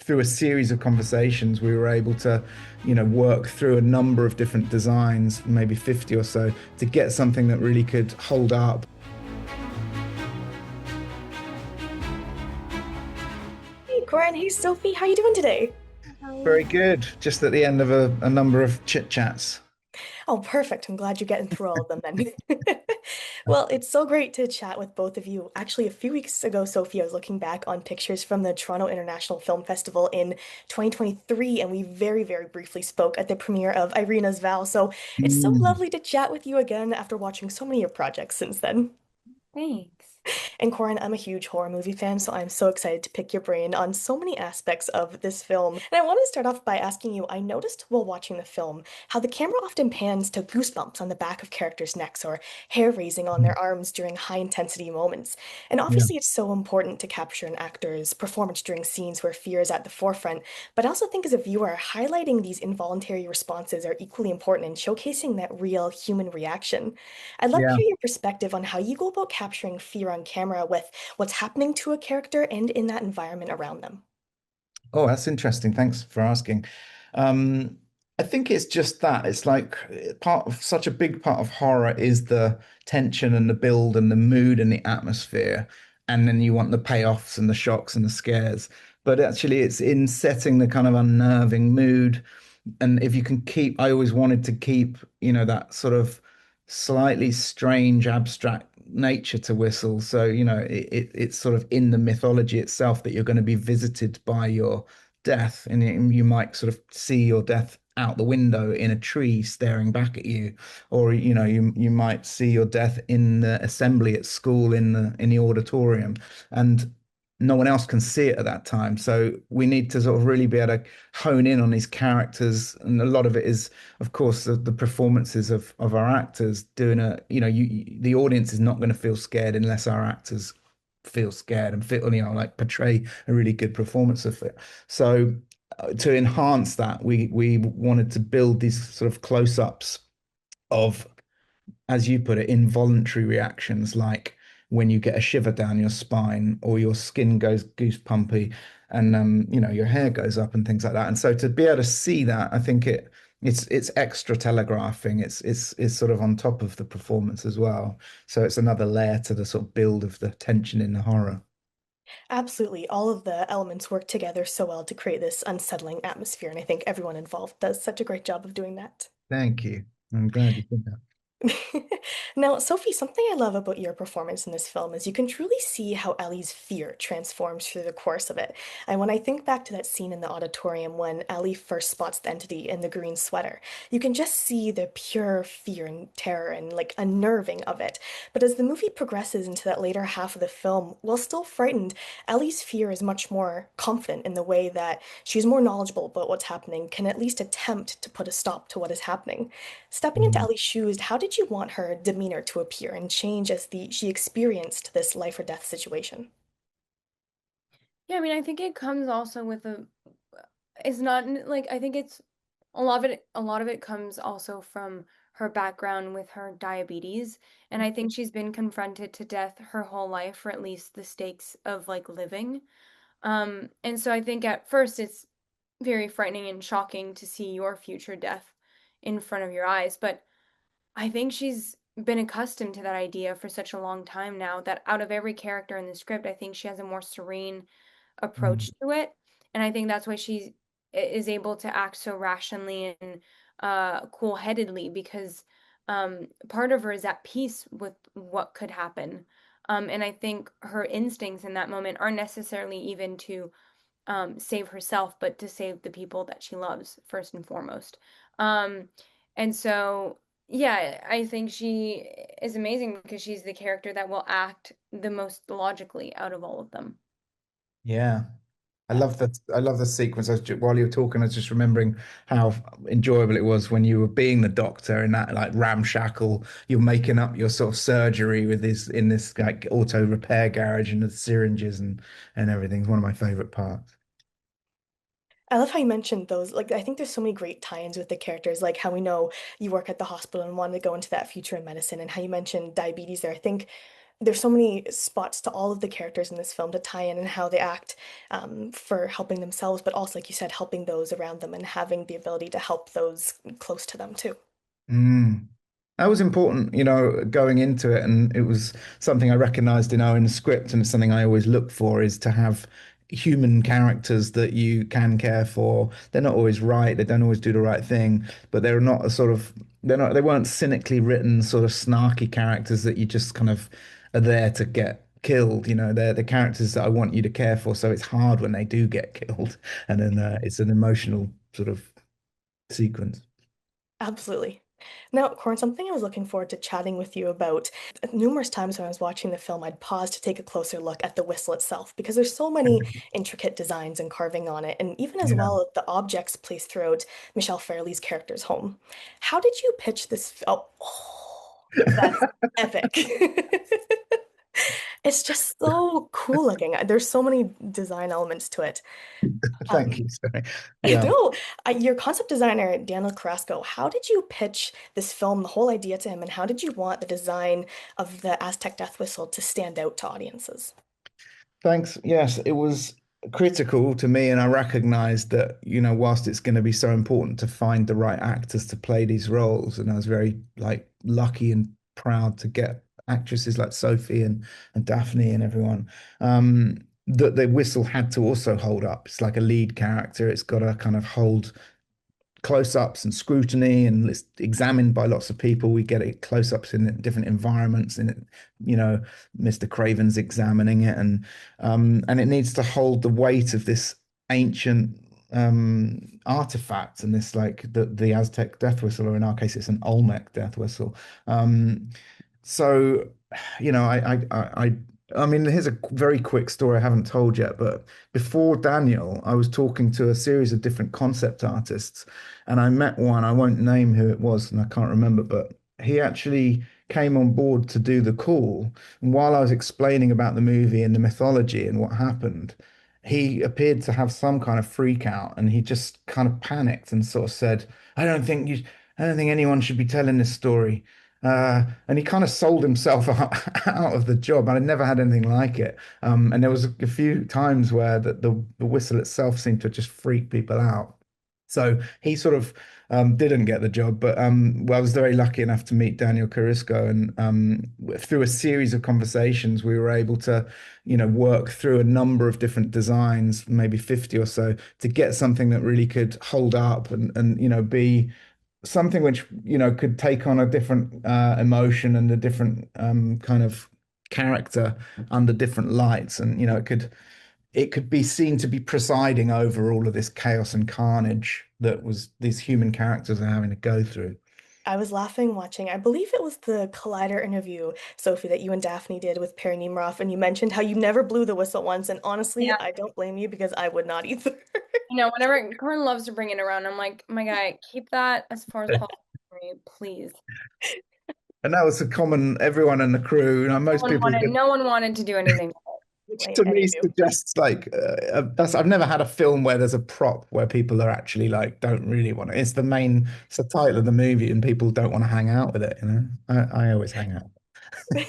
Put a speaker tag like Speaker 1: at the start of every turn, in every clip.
Speaker 1: through a series of conversations, we were able to, work through a number of different designs, maybe 50 or so, to get something that really could hold up.
Speaker 2: Hey, Corin. Hey, Sophie. How you doing today?
Speaker 1: Very
Speaker 3: Hi.
Speaker 1: good. Just at the end of a number of chit chats.
Speaker 2: Oh, perfect. I'm glad you're getting through all of them then. Well, it's so great to chat with both of you. Actually, a few weeks ago, Sophie, I was looking back on pictures from the Toronto International Film Festival in 2023, and we very, very briefly spoke at the premiere of Irina's Vow. So it's so
Speaker 1: Mm.
Speaker 2: lovely to chat with you again after watching so many of your projects since then.
Speaker 3: Thanks.
Speaker 2: And Corin, I'm a huge horror movie fan, so I'm so excited to pick your brain on so many aspects of this film. And I want to start off by asking you, I noticed while watching the film how the camera often pans to goosebumps on the back of characters' necks or hair raising on their arms during high intensity moments. And
Speaker 1: Yeah.
Speaker 2: obviously, it's so important to capture an actor's performance during scenes where fear is at the forefront. But I also think as a viewer, highlighting these involuntary responses are equally important in showcasing that real human reaction. I'd love to
Speaker 1: Yeah.
Speaker 2: hear your perspective on how you go about capturing fear on camera with what's happening to a character and in that environment around them.
Speaker 1: Oh, that's interesting. Thanks for asking. Um, I think it's just that. It's like part of such a big part of horror is the tension and the build and the mood and the atmosphere. And then you want the payoffs and the shocks and the scares. But actually, it's in setting the kind of unnerving mood. And if you can keep, I always wanted to keep, that sort of slightly strange, abstract nature to Whistle. So, it's sort of in the mythology itself that you're going to be visited by your death, and you might sort of see your death out the window in a tree staring back at you, or you might see your death in the assembly at school in the auditorium, and no one else can see it at that time. So we need to sort of really be able to hone in on these characters, and a lot of it is, of course, the performances of our actors doing the audience is not going to feel scared unless our actors feel scared and feel, like portray a really good performance of it. So to enhance that, we wanted to build these sort of close-ups of, as you put it, involuntary reactions, like when you get a shiver down your spine or your skin goes goosebumpy and your hair goes up and things like that. And so to be able to see that, I think it's extra telegraphing. It's sort of on top of the performance as well. So it's another layer to the sort of build of the tension in the horror.
Speaker 2: Absolutely. All of the elements work together so well to create this unsettling atmosphere, and I think everyone involved does such a great job of doing that.
Speaker 1: Thank you. I'm glad you said that.
Speaker 2: Now, Sophie, something I love about your performance in this film is you can truly see how Ellie's fear transforms through the course of it. And when I think back to that scene in the auditorium when Ellie first spots the entity in the green sweater, you can just see the pure fear and terror and like unnerving of it. But as the movie progresses into that later half of the film, while still frightened, Ellie's fear is much more confident in the way that she's more knowledgeable about what's happening, can at least attempt to put a stop to what is happening. Stepping into
Speaker 1: Mm.
Speaker 2: Ellie's shoes, how did you want her demeanor to appear and change as she experienced this life or death situation?
Speaker 3: Yeah, I mean, I think it comes also with it's not like I think it's a lot of it comes also from her background with her diabetes. And I think she's been confronted to death her whole life, or at least the stakes of like living. And so I think at first it's very frightening and shocking to see your future death in front of your eyes. But I think she's been accustomed to that idea for such a long time now that out of every character in the script, I think she has a more serene
Speaker 1: Mm.
Speaker 3: approach to it. And I think that's why she is able to act so rationally and cool-headedly because part of her is at peace with what could happen. And I think her instincts in that moment aren't necessarily even to save herself, but to save the people that she loves first and foremost. Um, and so, yeah, I think she is amazing because she's the character that will act the most logically out of all of them.
Speaker 1: Yeah. I love that. I love the sequence. While you were talking, I was just remembering how enjoyable it was when you were being the doctor in that like ramshackle. You're making up your sort of surgery with this in this like auto repair garage and the syringes and everything. It's one of my favorite parts.
Speaker 2: I love how you mentioned those. Like, I think there's so many great tie-ins with the characters, like how we know you work at the hospital and wanted to go into that future in medicine, and how you mentioned diabetes there. I think there's so many spots to all of the characters in this film to tie in and how they act for helping themselves, but also, like you said, helping those around them and having the ability to help those close to them too.
Speaker 1: Mm. That was important, going into it, and it was something I recognized, in the script, and it's something I always look for is to have human characters that you can care for. They're not always right, they don't always do the right thing, but they're not a sort of they weren't cynically written sort of snarky characters that you just kind of are there to get killed. They're the characters that I want you to care for, so it's hard when they do get killed, and then it's an emotional sort of sequence.
Speaker 2: Absolutely. Now, Corin, something I was looking forward to chatting with you about. Numerous times when I was watching the film, I'd pause to take a closer look at the whistle itself because there's so many intricate designs and carving on it, and even as
Speaker 1: Yeah.
Speaker 2: well the objects placed throughout Michelle Fairley's character's home. How did you pitch this? Oh, that's epic. It's just so cool looking. There's so many design elements to it.
Speaker 1: Thank
Speaker 2: Um,
Speaker 1: you. Sorry. Yeah.
Speaker 2: no, your concept designer, Daniel Carrasco, how did you pitch this film, the whole idea to him, and how did you want the design of the Aztec Death Whistle to stand out to audiences?
Speaker 1: Thanks. Yes, it was critical to me, and I recognized that, whilst it's going to be so important to find the right actors to play these roles, and I was very like lucky and proud to get actresses like Sophie and Daphne and everyone, that the whistle had to also hold up. It's like a lead character. It's got to kind of hold close-ups and scrutiny, and it's examined by lots of people. We get it close-ups in different environments, and Mr. Craven's examining it, and it needs to hold the weight of this ancient artifact, and this like the Aztec death whistle, or in our case, it's an Olmec death whistle. Um, so, you know, I mean, here's a very quick story I haven't told yet, but before Daniel, I was talking to a series of different concept artists, and I met one. I won't name who it was, and I can't remember, but he actually came on board to do the call. And while I was explaining about the movie and the mythology and what happened, he appeared to have some kind of freak out, and he just kind of panicked and sort of said, I don't think anyone should be telling this story." And he kind of sold himself out of the job. I'd never had anything like it. And there was a few times where the whistle itself seemed to just freak people out. So he sort of didn't get the job, but well, I was very lucky enough to meet Daniel Carisco, and through a series of conversations, we were able to, work through a number of different designs, maybe 50 or so, to get something that really could hold up and be something which could take on a different emotion and a different kind of character under different lights, and it could be seen to be presiding over all of this chaos and carnage that was these human characters are having to go through.
Speaker 2: I was laughing watching, I believe it was the Collider interview, Sophie, that you and Daphne did with Perry Nemiroff, and you mentioned how you never blew the whistle once, and honestly,
Speaker 3: Yeah.
Speaker 2: I don't blame you because I would not either.
Speaker 3: Whenever Corin loves to bring it around, I'm like, my guy, keep that as far as possible from me, please.
Speaker 1: And that was a common, everyone in the crew, most people,
Speaker 3: No one wanted to do anything with it.
Speaker 1: which
Speaker 2: Blame
Speaker 1: to
Speaker 2: any
Speaker 1: me
Speaker 2: of you.
Speaker 1: suggests like I've never had a film where there's a prop where people are actually like don't really want it. It's the title of the movie, and people don't want to hang out with it. I always hang out.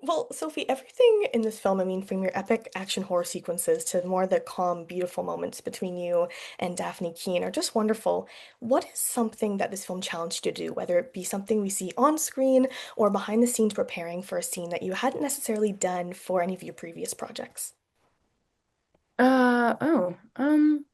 Speaker 2: Well, Sophie, everything in this film, I mean, from your epic action horror sequences to more the calm, beautiful moments between you and Daphne Keane are just wonderful. What is something that this film challenged you to do, whether it be something we see on screen or behind the scenes preparing for a scene that you hadn't necessarily done for any of your previous projects?
Speaker 3: Oh, good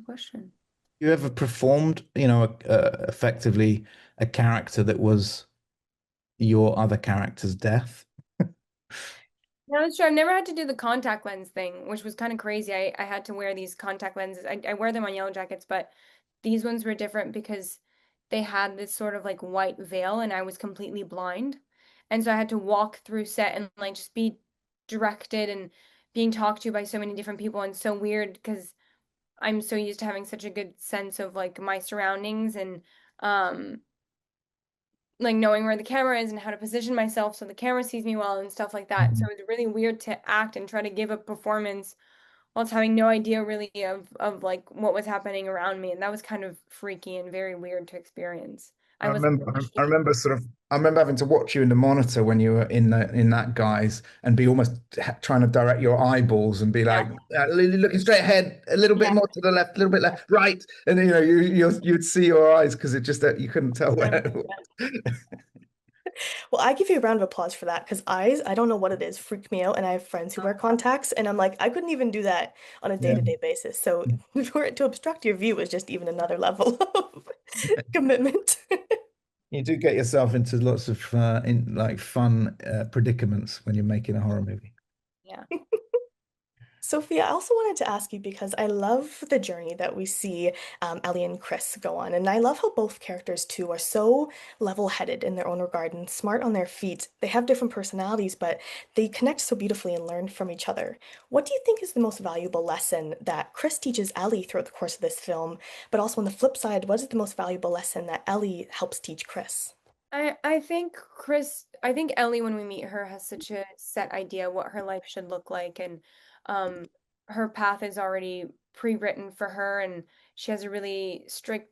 Speaker 3: question.
Speaker 1: You ever performed, effectively a character that was your other character's death?
Speaker 3: No, that's true. I've never had to do the contact lens thing, which was kind of crazy. I had to wear these contact lenses. I wear them on Yellow Jackets, but these ones were different because they had this sort of like white veil and I was completely blind. And so I had to walk through set and like just be directed and being talked to by so many different people and so weird because I'm so used to having such a good sense of like my surroundings and um like knowing where the camera is and how to position myself so the camera sees me well and stuff like that. So
Speaker 1: Mhm.
Speaker 3: it's really weird to act and try to give a performance whilst having no idea really of like what was happening around me. And that was kind of freaky and very weird to experience. I wasn't really
Speaker 1: I remember having to watch you in the monitor when you were in that guise and be almost trying to direct your eyeballs and be
Speaker 3: yeah,
Speaker 1: like looking straight ahead, a little bit
Speaker 3: yeah,
Speaker 1: more to the left, a little bit left, right, and you'd see your eyes because it just you couldn't tell where it
Speaker 2: 100%.
Speaker 1: was.
Speaker 2: Well, I give you a round of applause for that because eyes, I don't know what it is, freak me out. And I have friends who wear contacts, and I'm like, I couldn't even do that on a
Speaker 1: Yeah.
Speaker 2: day-to-day basis. So for it to obstruct your view is just even another level of commitment.
Speaker 1: You do get yourself into lots of in like fun predicaments when you're making a horror movie.
Speaker 3: yeah.
Speaker 2: Sophia, I also wanted to ask you because I love the journey that we see Ellie and Chris go on. And I love how both characters, too, are so level-headed in their own regard and smart on their feet. They have different personalities, but they connect so beautifully and learn from each other. What do you think is the most valuable lesson that Chris teaches Ellie throughout the course of this film? But also on the flip side, what is the most valuable lesson that Ellie helps teach Chris?
Speaker 3: I think Ellie, when we meet her, has such a set idea what her life should look like, and um, her path is already pre-written for her, and she has a really strict,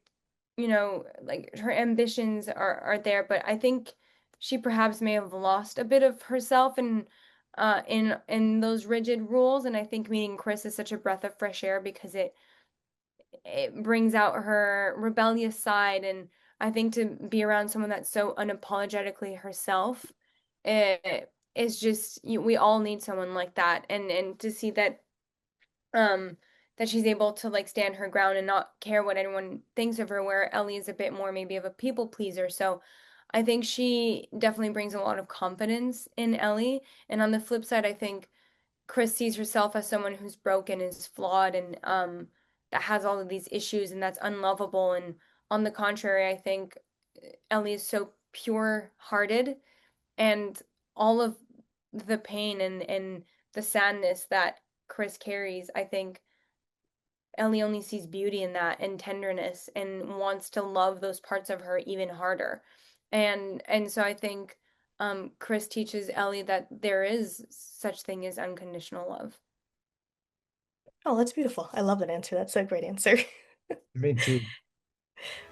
Speaker 3: like her ambitions are there, but I think she perhaps may have lost a bit of herself in those rigid rules, and I think meeting Chris is such a breath of fresh air because it brings out her rebellious side. And I think to be around someone that's so unapologetically herself, is just we all need someone like that. And to see um that she's able to like stand her ground and not care what anyone thinks of her, where Ellie is a bit more maybe of a people pleaser. So I think she definitely brings a lot of confidence in Ellie. And on the flip side, I think Chris sees herself as someone who's broken, is flawed, and that has all of these issues, and that's unlovable. And on the contrary, I think Ellie is so pure-hearted, and all of the pain and the sadness that Chris carries, I think Ellie only sees beauty in that and tenderness and wants to love those parts of her even harder. And so I think Chris teaches Ellie that there is such thing as unconditional love.
Speaker 2: Oh, that's beautiful. I love that answer. That's a great answer.
Speaker 1: Me too.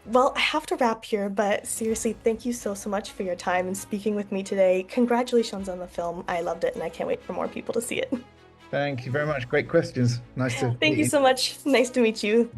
Speaker 2: Well, I have to wrap here, but seriously, thank you so, so much for your time and speaking with me today. Congratulations on the film. I loved it, and I can't wait for more people to see it.
Speaker 1: Thank you very much. Great questions. Nice to
Speaker 2: Thank
Speaker 1: meet
Speaker 2: you
Speaker 1: you.
Speaker 2: so much. Nice to meet you.